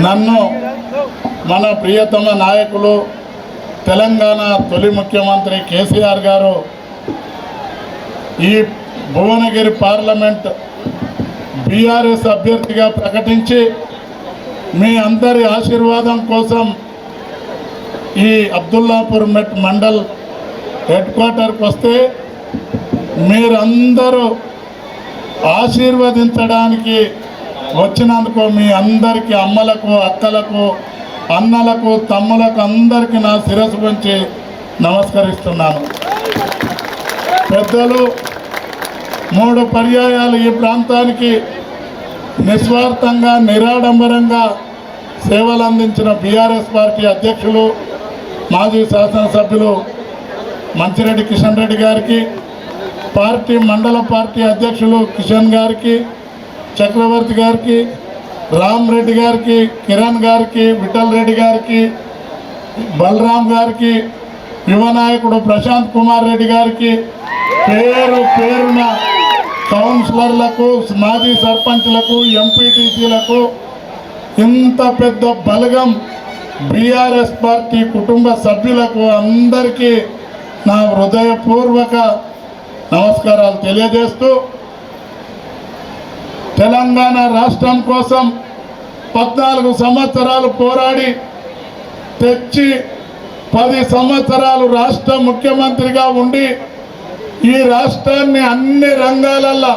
నన్ను మన ప్రియతమ నాయకులు తెలంగాణ తొలి ముఖ్యమంత్రి కేసీఆర్ గారు ఈ భువనగిరి పార్లమెంట్ బీఆర్ఎస్ అభ్యర్థిగా ప్రకటించి మీ అందరి ఆశీర్వాదం కోసం ఈ అబ్దుల్లాపూర్ మెట్ మండల్ హెడ్ క్వార్టర్కి వస్తే మీరందరూ ఆశీర్వదించడానికి వచ్చినందుకు మీ అందరికీ అమ్మలకు అక్కలకు అన్నలకు తమ్ములకు అందరికీ నా శిరస్సు వంచి నమస్కరిస్తున్నాను. పెద్దలు 3 పర్యాయాలు ఈ ప్రాంతానికి నిస్వార్థంగా నిరాడంబరంగా సేవలు అందించిన బీఆర్ఎస్ పార్టీ అధ్యక్షులు మాజీ శాసనసభ్యులు మంచిరెడ్డి కిషన్ రెడ్డి గారికి, పార్టీ మండల పార్టీ అధ్యక్షులు కిషన్ గారికి, చక్రవర్తి గారికి, రామ్ రెడ్డి గారికి, కిరణ్ గారికి, విఠల్ రెడ్డి గారికి, బలరాం గారికి, యువ నాయకుడు ప్రశాంత్ కుమార్ రెడ్డి గారికి, పేరు పేరున కౌన్సిలర్లకు, మాజీ సర్పంచ్లకు, ఎంపీటీసీలకు, ఇంత పెద్ద బలగం బీఆర్ఎస్ పార్టీ కుటుంబ సభ్యులకు అందరికీ నా హృదయపూర్వక నమస్కారాలు తెలియజేస్తూ, తెలంగాణ రాష్ట్రం కోసం 14 సంవత్సరాలు పోరాడి తెచ్చి 10 సంవత్సరాలు రాష్ట్ర ముఖ్యమంత్రిగా ఉండి ఈ రాష్ట్రాన్ని అన్ని రంగాలలో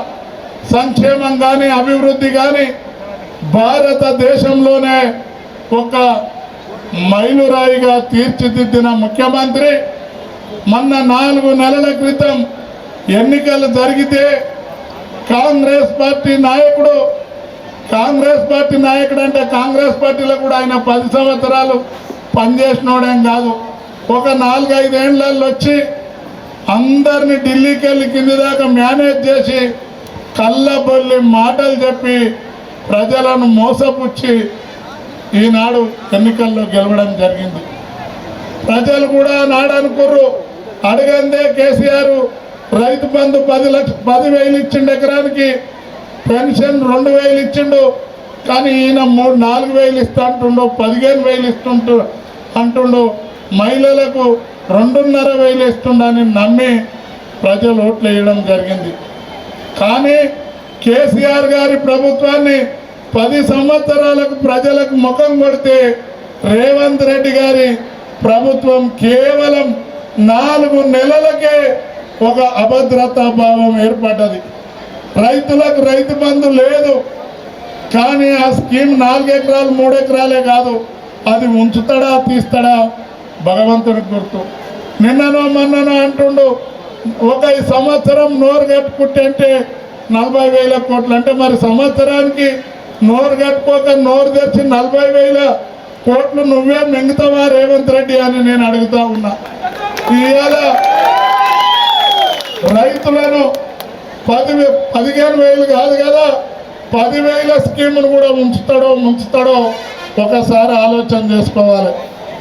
సంక్షేమం కానీ అభివృద్ధి కానీ భారతదేశంలోనే ఒక మైలురాయిగా తీర్చిదిద్దిన ముఖ్యమంత్రి మొన్న 4 నెలల క్రితం ఎన్నికలు జరిగితే కాంగ్రెస్ పార్టీ నాయకుడు అంటే కాంగ్రెస్ పార్టీలో కూడా ఆయన 10 సంవత్సరాలు పనిచేసినోడేం కాదు. ఒక 4-5 ఏళ్ళల్లో వచ్చి అందరినీ ఢిల్లీకి వెళ్ళి కింది దాకా మేనేజ్ చేసి కళ్ళబొల్లి మాటలు చెప్పి ప్రజలను మోసపుచ్చి ఈనాడు ఎన్నికల్లో గెలవడం జరిగింది. ప్రజలు కూడా నాడు అనుకుర్రు, అడగందే కేసీఆర్ రైతు బంధు 10,000 ఇచ్చిండు, ఎకరానికి పెన్షన్ 2,000 ఇచ్చిండు, కానీ ఈయన 4,000 ఇస్తా అంటుండు, 15,000 అంటుండు, మహిళలకు 2,500 ఇస్తుండని నమ్మి ప్రజలు ఓట్లు వేయడం జరిగింది. కానీ కేసీఆర్ గారి ప్రభుత్వాన్ని 10 సంవత్సరాలకు ప్రజలకు ముఖం కొడితే రేవంత్ రెడ్డి గారి ప్రభుత్వం కేవలం 4 నెలలకే ఒక అభద్రతా భావం ఏర్పడ్డది. రైతులకు రైతు బంధు లేదు, కానీ ఆ స్కీమ్ 4 ఎకరాలు 3 ఎకరాలే కాదు, అది ఉంచుతాడా తీస్తాడా భగవంతునికి గుర్తు. నిన్ననో మొన్ననో అంటుండు, ఒక సంవత్సరం నోరు కట్టుకుంటే అంటే 40,000 కోట్లు అంటే మరి సంవత్సరానికి నోరు కట్టుకోక నోరు తెచ్చి 40,000 కోట్లు నువ్వే మింగుతావా రేవంత్ రెడ్డి అని నేను అడుగుతా ఉన్నా. ఇవాళ రైతులను 15,000 కాదు కదా 10,000 స్కీమును కూడా ముంచుతాడో ఒకసారి ఆలోచన చేసుకోవాలి.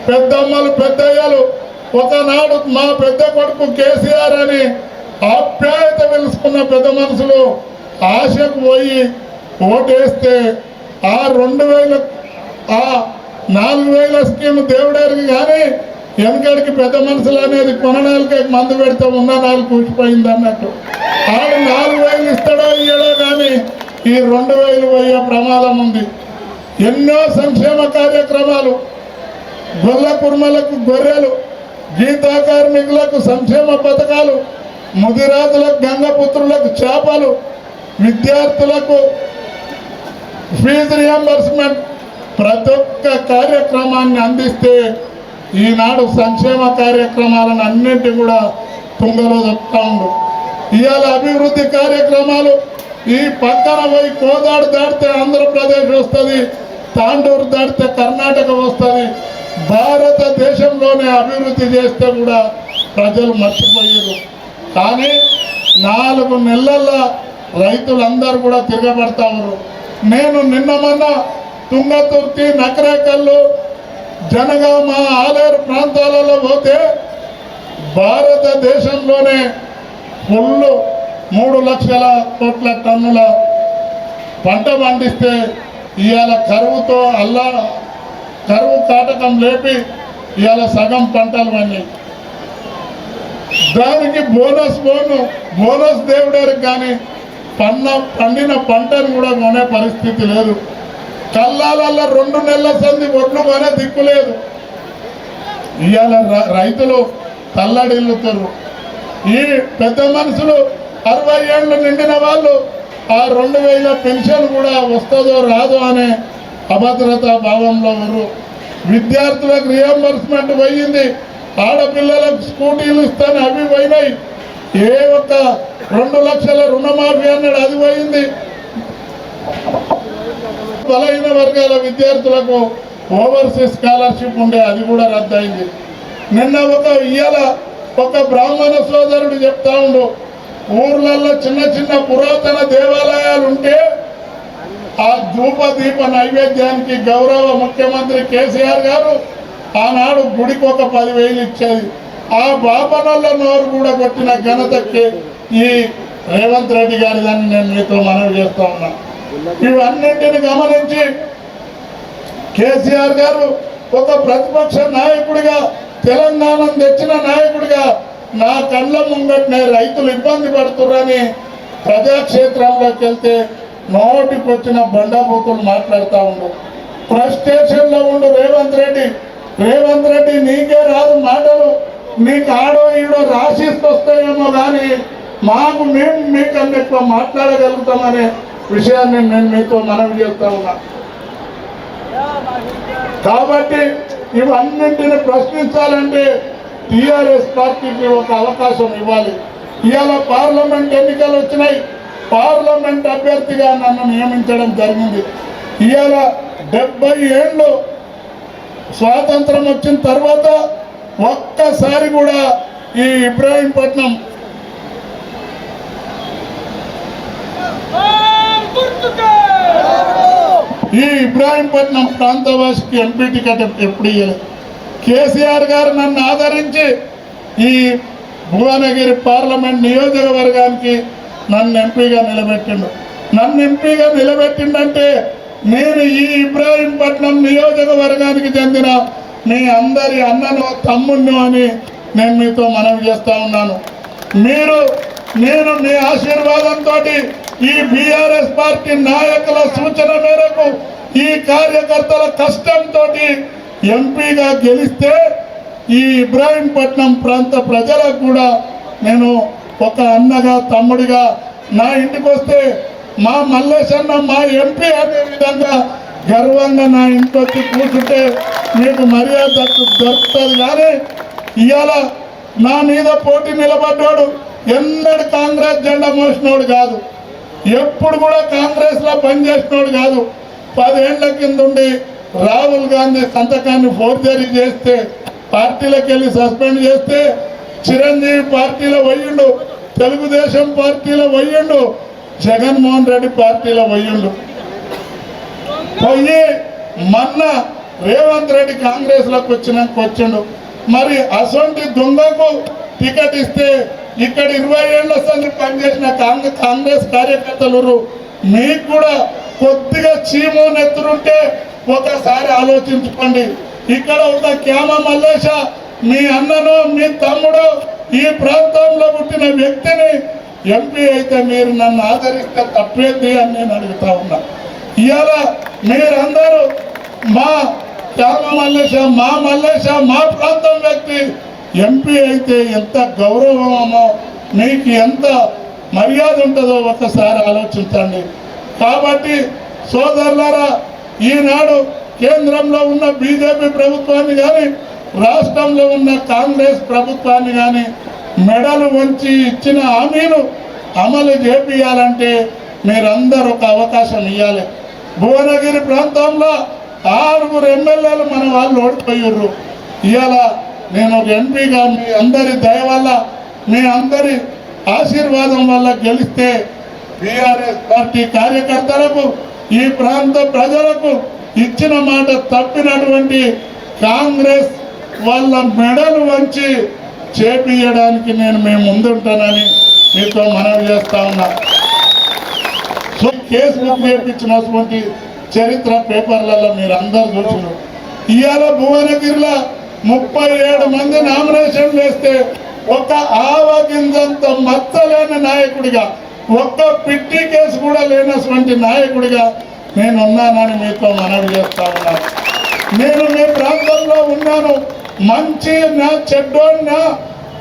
పెద్దమ్మలు పెద్దయ్యలు ఒకనాడు మా పెద్ద కొడుకు కేసీఆర్ అని ఆప్యాయత తెలుసుకున్న పెద్ద మనుషులు ఆశకు పోయి ఓటేస్తే ఆ 2,000 ఆ 4,000 స్కీమ్ దేవుడారికి కానీ వెనకడికి పెద్ద మనుషులు అనేది కొనడానికి మందు పెడితే ఉన్న 4 కూర్చిపోయింది అన్నట్టు. ఆడు 4,000 ఇస్తాడో ఇయ్యడో కానీ ఈ 2,000 పోయే ప్రమాదం ఉంది. ఎన్నో సంక్షేమ కార్యక్రమాలు, గొల్ల కుర్మలకు గొర్రెలు, గీతా కార్మికులకు సంక్షేమ పథకాలు, ముదిరాజులకు గంగపుత్రులకు చేపలు, విద్యార్థులకు ఫీజు రియంబర్స్మెంట్, ప్రతి ఒక్క కార్యక్రమాన్ని అందిస్తే ఈనాడు సంక్షేమ కార్యక్రమాలను అన్నింటి కూడా తుంగలో చెప్తా ఉండు. ఇవాళ అభివృద్ధి కార్యక్రమాలు ఈ పక్కన పోయి కోదాడు దాటితే ఆంధ్రప్రదేశ్ వస్తుంది, తాండూరు దాటితే కర్ణాటక వస్తుంది. భారతదేశంలోనే అభివృద్ధి చేస్తే కూడా ప్రజలు మర్చిపోయారు. కానీ 4 నెలల్లో రైతులందరూ కూడా తిరగబడతా ఉన్నారు. నేను నిన్న మొన్న తుంగతుర్తి, నకరేకల్లు, జనగామ, ఆలేరు ప్రాంతాలలో పోతే భారతదేశంలోనే ఫుల్ 3 లక్షల కోట్ల టన్నుల పంట పండిస్తే ఇవాళ కరువుతో కరువు కాటకం లేపి ఇవాళ సగం పంటలు పండినాయి. దానికి బోనస్ దేవుడారికి కానీ పండిన పంటను కూడా కొనే పరిస్థితి లేదు. కల్లాలల్లో 2 నెలల సంది ఒడ్లు కొనే దిక్కు లేదు. ఇవాళ రైతులు తల్లడిల్లుతారు. ఈ పెద్ద మనుషులు 60 ఏళ్ళు నిండిన వాళ్ళు ఆ 2000 పెన్షన్ కూడా వస్తుందో రాదో అనే అభద్రతా భావంలో ఉన్నారు. విద్యార్థులకు రియంబర్స్మెంట్ పోయింది. ఆడపిల్లలకు స్కూటీలు ఇస్తాను అవి పోయినాయి. ఏ ఒక్క 2 లక్షల రుణమాఫీ అన్నాడు అది పోయింది. బలహీన వర్గాల విద్యార్థులకు ఓవర్సీస్ స్కాలర్షిప్ ఉండే అది కూడా రద్దయింది. నిన్న ఇవాళ ఒక బ్రాహ్మణ సోదరుడు చెప్తా ఉండు, ఊర్లలో చిన్న పురాతన దేవాలయాలు ఉంటే ఆ ధూపదీప నైవేద్యానికి గౌరవ ముఖ్యమంత్రి కేసీఆర్ గారు ఆనాడు గుడికి ఒక 10,000 ఇచ్చేది. ఆ బాపనల్ల నోరు కూడా కొట్టిన ఘనతకి ఈ రేవంత్ రెడ్డి గారిదని నేను మీతో మనవి చేస్తా ఉన్నా. ఇవన్నింటిని గమనించి కేసీఆర్ గారు ఒక ప్రతిపక్ష నాయకుడిగా, తెలంగాణను తెచ్చిన నాయకుడిగా నా కళ్ళ ముంగట్నే రైతులు ఇబ్బంది పడుతున్నారని ప్రజాక్షేత్రంలోకి వెళ్తే నోటికొచ్చిన బండబూతులు మాట్లాడుతూ ఉండు. ఫ్రస్ట్రేషన్లో ఉండు రేవంత్ రెడ్డి నీకే రాదు మాటలు, నీకు ఆడో ఈడో రాసిస్తొస్తాయేమో కానీ మేము మీకన్నా ఎక్కువ మాట్లాడగలుగుతామనే విషయాన్ని నేను మీతో మనవి చేస్తా ఉన్నా. కాబట్టి ఇవన్నింటిని ప్రశ్నించాలంటే టీఆర్ఎస్ పార్టీకి ఒక అవకాశం ఇవ్వాలి. ఇవాళ పార్లమెంట్ ఎన్నికలు వచ్చినాయి. పార్లమెంట్ అభ్యర్థిగా నన్ను నియమించడం జరిగింది. ఇవాళ 70 ఏళ్ళు స్వాతంత్రం వచ్చిన తర్వాత ఒక్కసారి కూడా ఈ ఇబ్రాహీంపట్నం ప్రాంతవాసికి ఎంపీ టికెట్ ఎప్పుడు ఇవ్వలేదు. కేసీఆర్ గారు నన్ను ఆదరించి ఈ భువనగిరి పార్లమెంట్ నియోజకవర్గానికి నన్ను ఎంపీగా నిలబెట్టిండంటే నేను ఈ ఇబ్రాహీంపట్నం నియోజకవర్గానికి చెందిన మీ అందరి అన్నను తమ్ముణ్ణి అని నేను మీతో మనవి చేస్తా ఉన్నాను. నేను మీ ఆశీర్వాదంతో ఈ బీఆర్ఎస్ పార్టీ నాయకుల సూచన మేరకు ఈ కార్యకర్తల కష్టంతో ఎంపీగా గెలిస్తే ఈ ఇబ్రాహీంపట్నం ప్రాంత ప్రజలకు కూడా నేను ఒక అన్నగా తమ్ముడిగా నా ఇంటికి వస్తే మా మల్లేశన్న మా ఎంపీ అనే విధంగా గర్వంగా నా ఇంటికి వచ్చి కూర్చుంటే మీకు మర్యాద దొరుకుతుంది. కానీ ఇవాళ నా మీద పోటీ నిలబడ్డాడు ఎన్నడూ కాంగ్రెస్ జెండా మోసినోడు కాదు, ఎప్పుడు కూడా కాంగ్రెస్లో పనిచేసినోడు కాదు. 10 ఏళ్ల కింద ఉండి రాహుల్ గాంధీ సంతకాన్ని ఫోర్జరీ చేస్తే పార్టీలకు వెళ్ళి సస్పెండ్ చేస్తే చిరంజీవి పార్టీలో పోయిండు, తెలుగుదేశం పార్టీలో పోయిండు, జగన్మోహన్ రెడ్డి పార్టీలో పోయిండు. పోయి మొన్న రేవంత్ రెడ్డి కాంగ్రెస్లోకి వచ్చిండు. మరి అసొంటి దొంగకు టికెట్ ఇస్తే ఇక్కడ 20 ఏళ్ల సంది పనిచేసిన కాంగ్రెస్ కార్యకర్తలు మీకు కూడా కొద్దిగా చీమో నెత్తురుంటే ఒకసారి ఆలోచించుకోండి. ఇక్కడ ఒక క్యామ మల్లేశ మీ అన్నను మీ తమ్ముడు ఈ ప్రాంతంలో పుట్టిన వ్యక్తిని ఎంపీ అయితే మీరు నన్ను ఆదరిస్తే తప్పేది అని నేను అడుగుతా ఉన్నా. ఇవాళ మీరందరూ మా క్యామ మల్లేశ మా ప్రాంతం వ్యక్తి ఎంపీ అయితే ఎంత గౌరవమో మీకు ఎంత మర్యాద ఉంటుందో ఒకసారి ఆలోచించండి. కాబట్టి సోదరులారా, ఈనాడు కేంద్రంలో ఉన్న బీజేపీ ప్రభుత్వాన్ని కానీ రాష్ట్రంలో ఉన్న కాంగ్రెస్ ప్రభుత్వాన్ని కానీ మెడలు వంచి ఇచ్చిన హామీలు అమలు చేపియాలంటే మీరందరూ ఒక అవకాశం ఇవ్వాలి. భువనగిరి ప్రాంతంలో 6 ఎమ్మెల్యేలు మన వాళ్ళు ఓడిపోయారు. ఇవాళ నేను ఒక ఎంపీగా మీ అందరి దయ వల్ల మీ అందరి ఆశీర్వాదం వల్ల గెలిస్తే బీఆర్ఎస్ పార్టీ కార్యకర్తలకు ఈ ప్రాంత ప్రజలకు ఇచ్చిన మాట తప్పినటువంటి కాంగ్రెస్ వాళ్ళ మెడలు వంచి చేపియడానికి మేము ముందుంటానని మీతో మనవి చేస్తా ఉన్నా. సో కేసు బుక్ చేయించినటువంటి చరిత్ర పేపర్లలో మీరు అందరు చూసినారు. ఇవాళ భువనగిరిలో 37 మంది నామినేషన్ వేస్తే ఒక ఆవగింజంత మచ్చలేని నాయకుడిగా, ఒక్క పిట్టి కేసు కూడా లేనటువంటి నాయకుడిగా నేను ఉన్నానని మీతో మనవి చేస్తా ఉన్నాను. నేను మీ ప్రాంతంలో ఉన్నాను. మంచి నా చెడ్డోన్నా,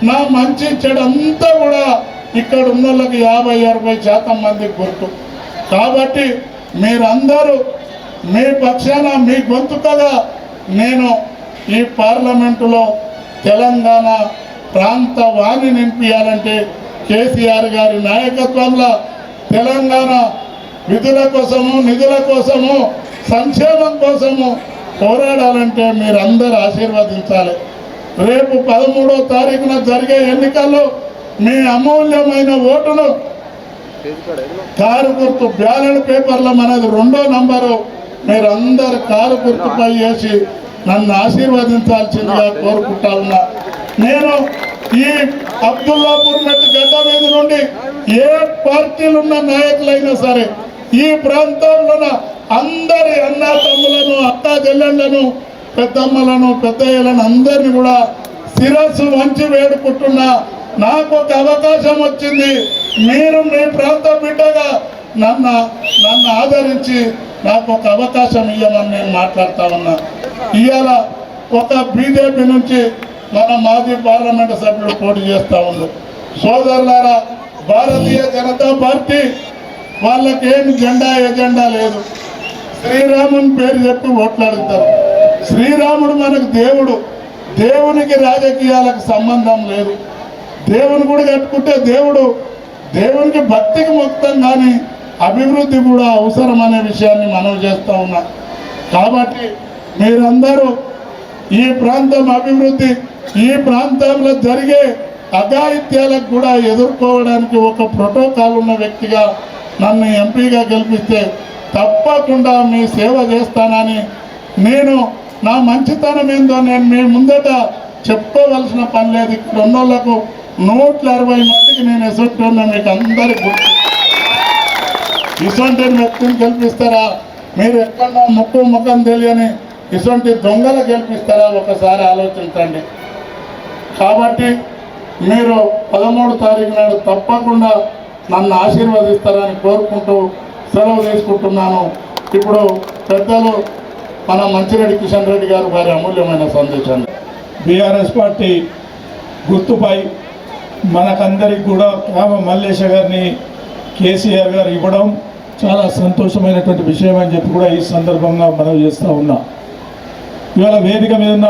నా మంచి చెడు అంతా కూడా ఇక్కడ ఉన్న వాళ్ళకి 50-60% మందికి గుర్తు. కాబట్టి మీరందరూ మీ పక్షాన మీ గొంతుకగా నేను ఈ పార్లమెంటులో తెలంగాణ ప్రాంత వాణి నింపియాలంటే కేసీఆర్ గారి నాయకత్వంలో తెలంగాణ విధుల కోసము, నిధుల కోసము, సంక్షేమం కోసము పోరాడాలంటే మీరందరూ ఆశీర్వదించాలి. రేపు 13వ తారీఖున జరిగే ఎన్నికల్లో మీ అమూల్యమైన ఓటును కారు గుర్తు బ్యాలెట్ పేపర్లో మనది 2వ నంబరు మీరందరు కారు గుర్తుపై వేసి నన్ను ఆశీర్వదించాల్సిందిగా కోరుకుంటా ఉన్నా. నేను ఈ అబ్దుల్లాపూర్ మెట్టు గడ్డ మీద నుండి ఏ పార్టీలు ఉన్న నాయకులైనా సరే ఈ ప్రాంతంలో అందరి అన్నా తమ్ములను, అక్కా చెల్లెళ్లను, పెద్దమ్మలను, పెద్దయ్యలను అందరినీ కూడా శిరస్సు వంచి వేడుకుంటున్నా. నాకు ఒక అవకాశం వచ్చింది. మీరు మీ ప్రాంత బిడ్డగా నన్ను ఆదరించి నాకు ఒక అవకాశం ఇవ్వమని నేను మాట్లాడుతా ఉన్నా. ఇవాళ ఒక బీజేపీ నుంచి మన మాజీ పార్లమెంటు సభ్యుడు పోటీ చేస్తూ ఉంది. సోదరులారా, భారతీయ జనతా పార్టీ వాళ్ళకేమి జెండా ఎజెండా లేదు. శ్రీరాముని పేరు చెప్పి ఓట్లాడుతారు. శ్రీరాముడు మనకు దేవుడు. దేవునికి రాజకీయాలకు సంబంధం లేదు. దేవుని గుడి కట్టుకుంటే దేవునికి భక్తికి మొత్తం, కానీ అభివృద్ధి కూడా అవసరం అనే విషయాన్ని మనం చేస్తూ ఉన్నాం. కాబట్టి మీరందరూ ఈ ప్రాంతం అభివృద్ధి, ఈ ప్రాంతంలో జరిగే అఘాయిత్యాలకు కూడా ఎదుర్కోవడానికి ఒక ప్రోటోకాల్ ఉన్న వ్యక్తిగా నన్ను ఎంపీగా గెలిపిస్తే తప్పకుండా మీ సేవ చేస్తానని, నేను నా మంచితనం ఏందో నేను మీ ముందట చెప్పుకోవలసిన పని లేదు. ఇక్కడ ఉన్న వాళ్ళకు 120 మందికి నేను ఎసొట్టు ఉన్నా. మీకు అందరికి గుర్తు. ఇటువంటి వ్యక్తిని గెలిపిస్తారా? మీరు ఎక్కడన్నా ముఖం తెలియని ఇటువంటి దొంగలు గెలిపిస్తారా? ఒకసారి ఆలోచించండి. కాబట్టి మీరు 13వ తారీఖు నాడు తప్పకుండా నన్ను ఆశీర్వదిస్తారని కోరుకుంటూ సెలవు తీసుకుంటున్నాను. ఇప్పుడు పెద్దలు మన మంచిరెడ్డి కిషన్ రెడ్డి గారు వారి అమూల్యమైన సందేశాన్ని బీఆర్ఎస్ పార్టీ గుర్తుపై మనకందరికి కూడా కామ మల్లేశ గారిని కేసీఆర్ గారు ఇవ్వడం చాలా సంతోషమైనటువంటి విషయం అని చెప్పి కూడా ఈ సందర్భంగా మనం చేస్తూ ఉన్నాం. ఇవాళ వేదిక మీద ఉన్న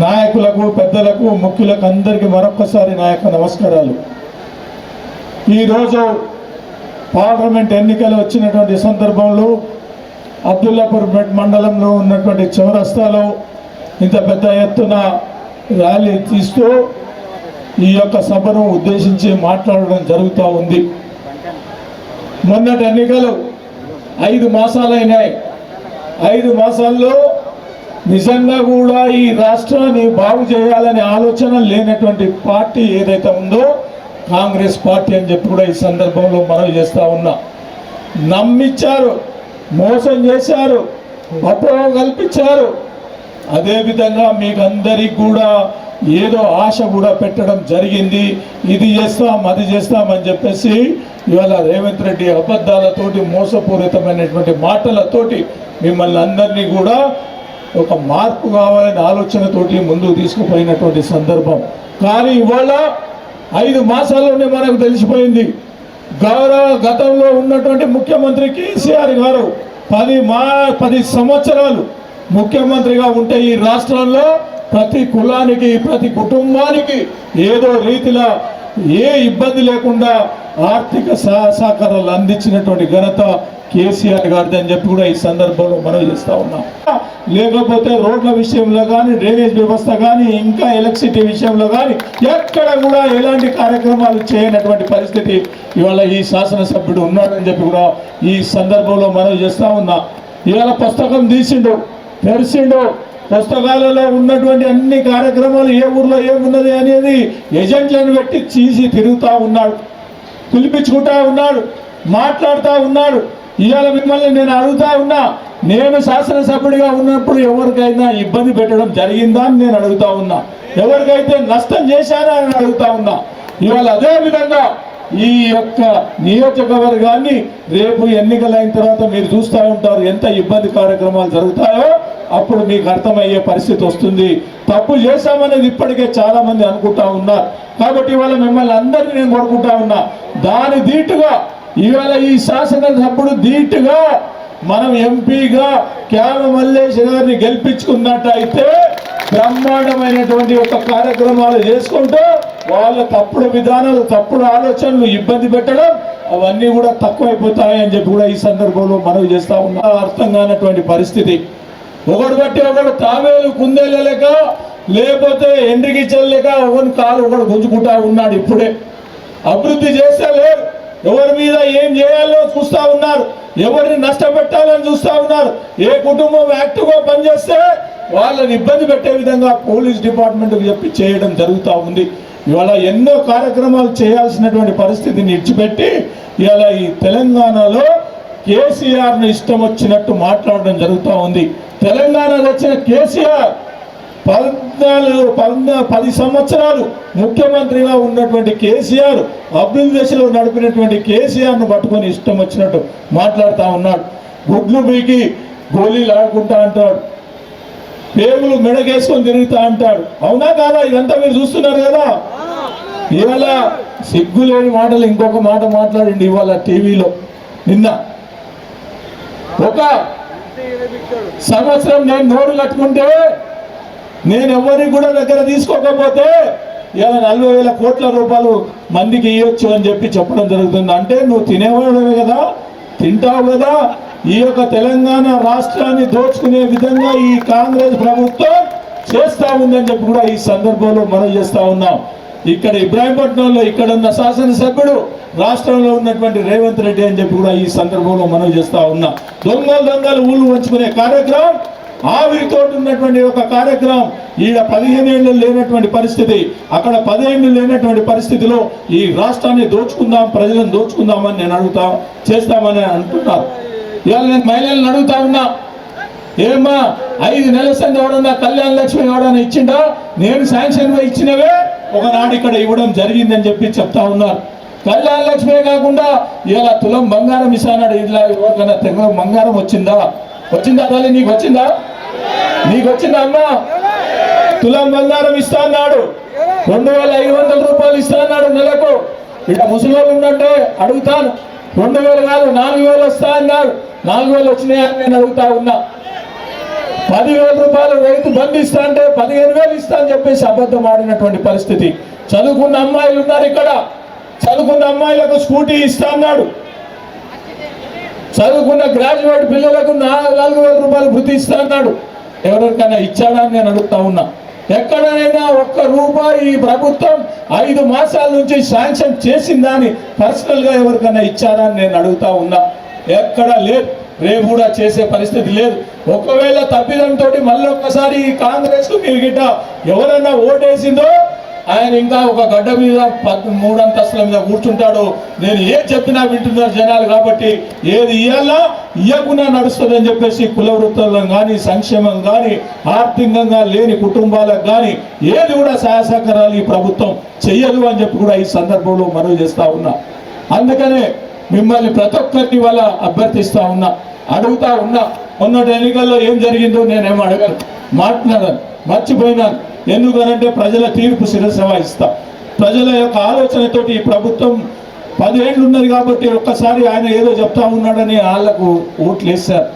నాయకులకు, పెద్దలకు, ముఖ్యులకు అందరికీ మరొక్కసారి నా యొక్క నమస్కారాలు. ఈరోజు పార్లమెంట్ ఎన్నికలు వచ్చినటువంటి సందర్భంలో అబ్దుల్లాపూర్ మండలంలో ఉన్నటువంటి చౌరస్తాలో ఇంత పెద్ద ఎత్తున ర్యాలీ తీస్తూ ఈ యొక్క సభను ఉద్దేశించి మాట్లాడడం జరుగుతూ ఉంది. మొన్నటి ఎన్నికలు 5 మాసాలైనాయి. 5 మాసాల్లో నిజంగా కూడా ఈ రాష్ట్రాన్ని బాగు చేయాలనే ఆలోచన లేనటువంటి పార్టీ ఏదైతే ఉందో కాంగ్రెస్ పార్టీ అని చెప్పి కూడా ఈ సందర్భంలో మనవి చేస్తూ ఉన్నా. నమ్మిచ్చారు, మోసం చేశారు, అపోహ కల్పించారు. అదేవిధంగా మీకు అందరికి కూడా ఏదో ఆశ కూడా పెట్టడం జరిగింది. ఇది చేస్తాం, అది చేస్తామని చెప్పేసి ఇవాళ రేవంత్ రెడ్డి అబద్ధాలతోటి, మోసపూరితమైనటువంటి మాటలతోటి మిమ్మల్ని అందరినీ కూడా ఒక మార్పు కావాలనే ఆలోచనతోటి ముందుకు తీసుకుపోయినటువంటి సందర్భం. కానీ ఇవాళ 5 మాసాల్లోనే మనకు తెలిసిపోయింది. గతంలో ఉన్నటువంటి ముఖ్యమంత్రి కేసీఆర్ గారు 10 సంవత్సరాలు ముఖ్యమంత్రిగా ఉంటే ఈ రాష్ట్రంలో ప్రతి కులానికి, ప్రతి కుటుంబానికి ఏదో రీతిలో ఏ ఇబ్బంది లేకుండా ఆర్థిక సహకారాలు అందించినటువంటి ఘనత కేసీఆర్ గారిది అని చెప్పి కూడా ఈ సందర్భంలో మనం చేస్తూ ఉన్నాం. లేకపోతే రోడ్ల విషయంలో కానీ, డ్రైనేజ్ వ్యవస్థ కానీ, ఇంకా ఎలక్ట్రిసిటీ విషయంలో కానీ ఎక్కడ కూడా ఎలాంటి కార్యక్రమాలు చేయనటువంటి పరిస్థితి ఇవాళ ఈ శాసనసభ్యుడు ఉన్నాడని చెప్పి కూడా ఈ సందర్భంలో మనం చేస్తూ ఉన్నా. ఇవాళ పుస్తకం తీసిండు, తెరిచిండు, పుస్తకాలలో ఉన్నటువంటి అన్ని కార్యక్రమాలు ఏ ఊర్లో ఏమున్నది అనేది ఏజెంట్లను పెట్టి తీసి తిరుగుతూ ఉన్నాడు, పిలిపించుకుంటా ఉన్నాడు, మాట్లాడుతూ ఉన్నాడు. ఇవాళ మిమ్మల్ని నేను అడుగుతా ఉన్నా, నేను శాసనసభ్యుడిగా ఉన్నప్పుడు ఎవరికైనా ఇబ్బంది పెట్టడం జరిగిందా అని నేను అడుగుతా ఉన్నా, ఎవరికైతే నష్టం చేశారా అని అడుగుతా ఉన్నా. ఇవాళ అదే విధంగా ఈ యొక్క నియోజకవర్గాన్ని రేపు ఎన్నికలైన తర్వాత మీరు చూస్తూ ఉంటారు ఎంత ఇబ్బంది కార్యక్రమాలు జరుగుతాయో, అప్పుడు మీకు అర్థమయ్యే పరిస్థితి వస్తుంది. తప్పు చేశామనేది ఇప్పటికే చాలా మంది అనుకుంటా ఉన్నారు. కాబట్టి ఇవాళ మిమ్మల్ని అందరినీ నేను కోరుకుంటా ఉన్నా, దాని ధీటుగా ఇవాళ ఈ శాసనసభ్యుడు ధీటుగా మనం ఎంపీగా క్యామ మల్లేష్ గారిని గెలిపించుకున్నట్టయితే బ్రహ్మాండమైనటువంటి ఒక కార్యక్రమాలు చేసుకుంటూ వాళ్ళ తప్పుడు విధానాలు, తప్పుడు ఆలోచనలు, ఇబ్బంది పెట్టడం అవన్నీ కూడా తక్కువైపోతాయని చెప్పి కూడా ఈ సందర్భంలో మనవి చేస్తా ఉన్నా. అర్థం కానటువంటి పరిస్థితి, ఒకడు బట్టి ఒకడు తావేలు కుందేలేక లేకపోతే ఎండ్రికి చెల్లలేక ఒకని కాలు ఒకడు గుంజుకుంటా ఉన్నాడు. ఇప్పుడే అభివృద్ధి చేస్తే లేదు, ఎవరి మీద ఏం చేయాలో చూస్తా ఉన్నారు, ఎవరిని నష్టపెట్టాలని చూస్తా ఉన్నారు. ఏ కుటుంబం యాక్టివ్గా పనిచేస్తే వాళ్ళని ఇబ్బంది పెట్టే విధంగా పోలీస్ డిపార్ట్మెంట్కి చెప్పి చేయడం జరుగుతూ ఉంది. ఇవాళ ఎన్నో కార్యక్రమాలు చేయాల్సినటువంటి పరిస్థితిని ఇచ్చిపెట్టి ఇవాళ ఈ తెలంగాణలో కేసీఆర్ను ఇష్టం వచ్చినట్టు మాట్లాడడం జరుగుతూ ఉంది. తెలంగాణకు వచ్చిన కేసీఆర్ 10 సంవత్సరాలు ముఖ్యమంత్రిగా ఉన్నటువంటి కేసీఆర్, అభివృద్ధి దశలో నడిపినటువంటి కేసీఆర్ను పట్టుకొని ఇష్టం వచ్చినట్టు మాట్లాడుతూ ఉన్నాడు. గుడ్లు బీకి గోళీలు ఆడుకుంటా అంటాడు, పేగులు మెడకేసుకొని తిరుగుతా అంటాడు. అవునా కాదా? ఇదంతా మీరు చూస్తున్నారు కదా. ఇవాళ సిగ్గులేని మాటలు ఇంకొక మాట మాట్లాడండి. ఇవాళ టీవీలో నిన్న ఒక సంవత్సరం నేను నోరు కట్టుకుంటే నేను ఎవరికి కూడా దగ్గర తీసుకోకపోతే ఇలా 40,000 కోట్ల రూపాయలు మందికి ఇవ్వచ్చు అని చెప్పి చెప్పడం జరుగుతుంది. అంటే నువ్వు తినేవాడవే కదా, తింటావు కదా. ఈ యొక్క తెలంగాణ రాష్ట్రాన్ని దోచుకునే విధంగా ఈ కాంగ్రెస్ ప్రభుత్వం చేస్తా ఉందని చెప్పి కూడా ఈ సందర్భంలో మనం చేస్తా ఉన్నాం. ఇక్కడ ఇబ్రాహీంపట్నంలో ఇక్కడ ఉన్న శాసనసభ్యుడు రాష్ట్రంలో ఉన్నటువంటి రేవంత్ రెడ్డి అని చెప్పి కూడా ఈ సందర్భంలో మనం చేస్తా ఉన్నాం. దొంగలు ఊళ్ళు వంచుకునే కార్యక్రమం, ఆవిరితో ఉన్నటువంటి ఒక కార్యక్రమం ఈడ 15 ఏళ్ళు లేనటువంటి పరిస్థితి, అక్కడ 10 ఏళ్ళు లేనటువంటి పరిస్థితిలో ఈ రాష్ట్రాన్ని దోచుకుందాం, ప్రజలను దోచుకుందామని నేను చేస్తామని అంటున్నారు. ఇవాళ నేను మహిళలను అడుగుతా ఉన్నా, ఏమా 5 నెలల సంది ఎవడన్నా కళ్యాణ లక్ష్మి ఎవడన్నా ఇచ్చిండా? నేను శాంక్షన్ ఇచ్చినవే ఒకనాడు ఇక్కడ ఇవ్వడం జరిగిందని చెప్పి చెప్తా ఉన్నారు. కళ్యాణ లక్ష్మే కాకుండా ఇలా తులం బంగారం ఇస్తానాడు. ఇలా ఎవరికైనా తెగ బంగారం వచ్చిందా? తల్లి నీకు వచ్చిందా? నీకు వచ్చిందా అమ్మా? తులం బంగారం ఇస్తా అన్నాడు, 2,500 రూపాయలు ఇస్తా అన్నాడు నెలకు. ఇక్కడ ముసలి వాళ్ళు ఉన్నట్టే అడుగుతాను, 2,000 కాదు 4,000 వస్తా అన్నాడు. 4,000 వచ్చినాయని నేను అడుగుతా ఉన్నా. 10,000 రూపాయలు రైతు బంధు ఇస్తా అంటే 15,000 ఇస్తా అని చెప్పేసి అబద్ధం ఆడినటువంటి పరిస్థితి. చదువుకున్న అమ్మాయిలు ఉన్నారు ఇక్కడ, చదువుకున్న అమ్మాయిలకు స్కూటీ ఇస్తా అన్నాడు. చదువుకున్న గ్రాడ్యుయేట్ పిల్లలకు 4,000 రూపాయలు వృత్తి ఇస్తా అన్నాడు. ఎవరికైనా ఇచ్చాడా అని నేను అడుగుతా ఉన్నా. ఎక్కడైనా ఒక్క రూపాయి ఈ ప్రభుత్వం 5 మాసాల నుంచి శాంక్షన్ చేసిందా అని పర్సనల్గా ఎవరికైనా ఇచ్చారా అని నేను అడుగుతా ఉన్నా. ఎక్కడ లేదు, రేపు కూడా చేసే పరిస్థితి లేదు. ఒకవేళ తప్పిదంతో మళ్ళీ ఒక్కసారి ఈ కాంగ్రెస్కు మీరు గిట్ట ఎవరైనా ఓటేసిందో ఆయన ఇంకా ఒక గడ్డ మీద 3 అంతస్తుల మీద కూర్చుంటాడు. నేను ఏం చెప్పినా వింటున్నారు జనాలు. కాబట్టి ఏది ఇవ్వాలా ఇవ్వకుండా నడుస్తుందని చెప్పేసి కుల వృత్తుల్లో కానీ, సంక్షేమం కానీ, ఆర్థికంగా లేని కుటుంబాలకు కానీ ఏది కూడా సహాయ సహకారాలు ఈ ప్రభుత్వం చెయ్యదు అని చెప్పి కూడా ఈ సందర్భంలో మనవి చేస్తా ఉన్నా. అందుకనే మిమ్మల్ని ప్రతి ఒక్కరిని వాళ్ళ అభ్యర్థిస్తా ఉన్నా, అడుగుతా ఉన్నా. మొన్నటి ఎన్నికల్లో ఏం జరిగిందో నేనేం అడగను, మాట్లాడాను, మర్చిపోయినాను. ఎందుకనంటే ప్రజల తీర్పు శిరస వహిస్తా. ప్రజల యొక్క ఆలోచనతోటి ఈ ప్రభుత్వం 10 ఏళ్ళు ఉన్నది కాబట్టి ఒక్కసారి ఆయన ఏదో చెప్తా ఉన్నాడని వాళ్ళకు ఓట్లు వేశారు,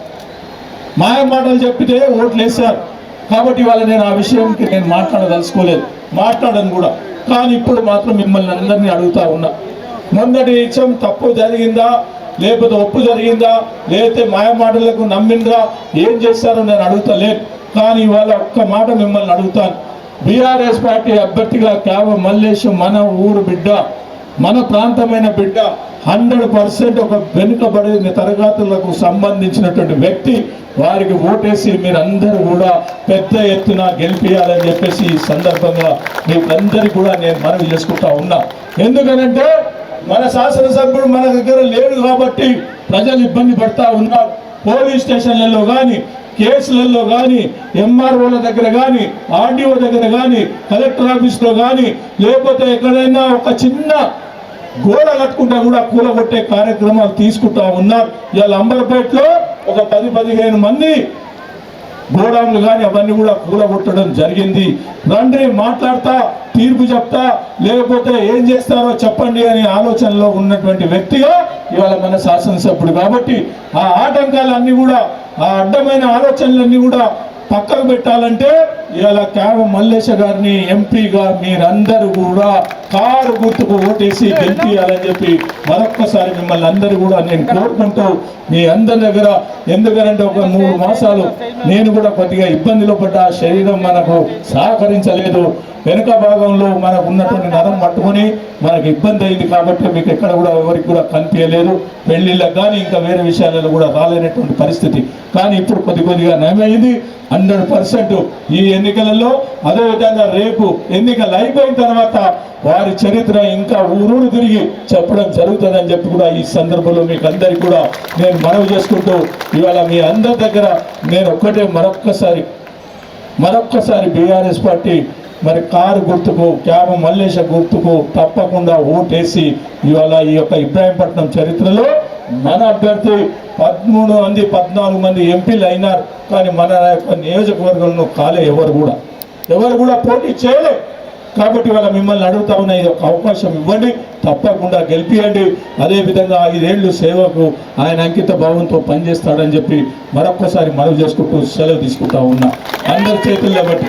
మాయ మాటలు చెప్పితే ఓట్లు వేశారు. కాబట్టి ఇవాళ నేను ఆ విషయంకి నేను మాట్లాడదలుచుకోలేదు, మాట్లాడను కూడా. కానీ ఇప్పుడు మాత్రం మిమ్మల్ని అందరినీ అడుగుతా ఉన్నా, మొన్నటి విషయం తప్పు జరిగిందా, లేకపోతే ఒప్పు జరిగిందా, లేకపోతే మాయ మాటలకు నమ్మిందా, ఏం చేస్తారో నేను అడుగుతలేదు. కానీ ఇవాళ ఒక్క మాట మిమ్మల్ని అడుగుతాను. బీఆర్ఎస్ పార్టీ అభ్యర్థిగా క్యావ మల్లేష్ మన ఊరు బిడ్డ, మన ప్రాంతమైన బిడ్డ, 100% ఒక వెనుకబడిన తరగతులకు సంబంధించినటువంటి వ్యక్తి. వారికి ఓటేసి మీరందరూ కూడా పెద్ద ఎత్తున గెలిపియాలని చెప్పేసి ఈ సందర్భంగా మీకందరికీ కూడా నేను మనవి చేసుకుంటా ఉన్నా. ఎందుకనంటే మన శాసనసభ్యుడు మన దగ్గర లేడు కాబట్టి ప్రజలు ఇబ్బంది పడతా ఉన్నారు. పోలీస్ స్టేషన్లలో కానీ, కేసులలో కానీ, ఎంఆర్ఓల దగ్గర కానీ, ఆర్డీఓ దగ్గర కానీ, కలెక్టర్ ఆఫీస్లో కానీ, లేకపోతే ఎక్కడైనా ఒక చిన్న గోడ కట్టుకుంటా కూడా కూలగొట్టే కార్యక్రమాలు తీసుకుంటా ఉన్నారు. ఇవాళ అంబర్పేటలో ఒక 10-15 మంది గోడౌన్లు కానీ అవన్నీ కూడా కూలగొట్టడం జరిగింది. రండి మాట్లాడతా, తీర్పు చెప్తా, లేకపోతే ఏం చేస్తారో చెప్పండి అనే ఆలోచనలో ఉన్నటువంటి వ్యక్తిగా ఇవాళ మన శాసనసభ్యుడు. కాబట్టి ఆ ఆటంకాలన్నీ కూడా, ఆ అడ్డమైన ఆలోచనలన్నీ కూడా పక్కకు పెట్టాలంటే ఇవాళ క్యావ మల్లేశ గారిని ఎంపీగా మీరందరూ కూడా కారు గుర్తుకు ఓటేసి గెలిపియాలని చెప్పి మరొక్కసారి మిమ్మల్ని అందరూ కూడా నేను కోరుకుంటూ మీ అందరి దగ్గర, ఎందుకంటే ఒక 3 మాసాలు నేను కూడా కొద్దిగా ఇబ్బందిలో పడ్డా, శరీరం మనకు సహకరించలేదు, వెనుక భాగంలో మనకు ఉన్నటువంటి నరం పట్టుకొని మనకు ఇబ్బంది అయింది. కాబట్టి మీకు ఎక్కడ కూడా ఎవరికి కూడా కనిపించలేదు, పెళ్లిళ్ళకు కానీ ఇంకా వేరే విషయాలలో కూడా రాలేనటువంటి పరిస్థితి. కానీ ఇప్పుడు కొద్దిగా నయమైంది 100% ఈ ఎన్నికలలో. అదేవిధంగా రేపు ఎన్నికలు అయిపోయిన తర్వాత వారి చరిత్ర ఇంకా ఊరూరు తిరిగి చెప్పడం జరుగుతుందని చెప్పి కూడా ఈ సందర్భంలో మీకు అందరికీ కూడా నేను మనవి చేసుకుంటూ ఇవాళ మీ అందరి దగ్గర నేను ఒక్కటే మరొక్కసారి బీఆర్ఎస్ పార్టీ మరి కారు గుర్తుకు, క్యాబ మల్లేశ గుర్తుకు తప్పకుండా ఓటేసి ఇవాళ ఈ యొక్క ఇబ్రాహీంపట్నం చరిత్రలో మన అభ్యర్థి 14 మంది ఎంపీలు అయినారు. కానీ మన యొక్క నియోజకవర్గంలో కాలే ఎవరు కూడా పోటీ చేయలే. కాబట్టి ఇవాళ మిమ్మల్ని అడుగుతా ఉన్న ఇది ఒక అవకాశం ఇవ్వండి, తప్పకుండా గెలిపియండి. అదేవిధంగా 5 ఏళ్ళు సేవకు ఆయన అంకిత భావంతో పనిచేస్తాడని చెప్పి మరొక్కసారి మనవి చేసుకుంటూ సెలవు తీసుకుంటా ఉన్నా. అందరి చేతుల్లో బట్టి